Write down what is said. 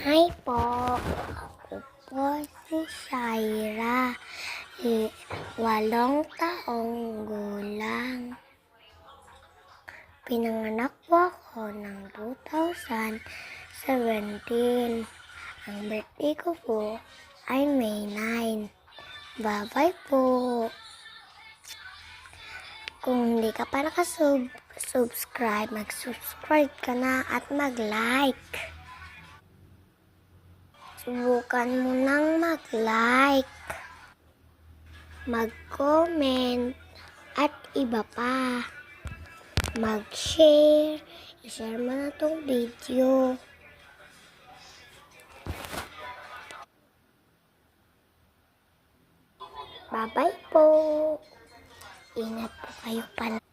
Hi po, ako po si Shaira, 8 taong gulang. Pinanganak po ako ng 2017. Ang birthday ko po ay May 9. Bye-bye po. Kung hindi ka pa nakasubscribe, mag-subscribe ka na at mag-like. Subukan mo nang mag-like, mag-comment, at iba pa. Mag-share. I-share mo na tong video. Bye-bye po. Ingat po kayo pala.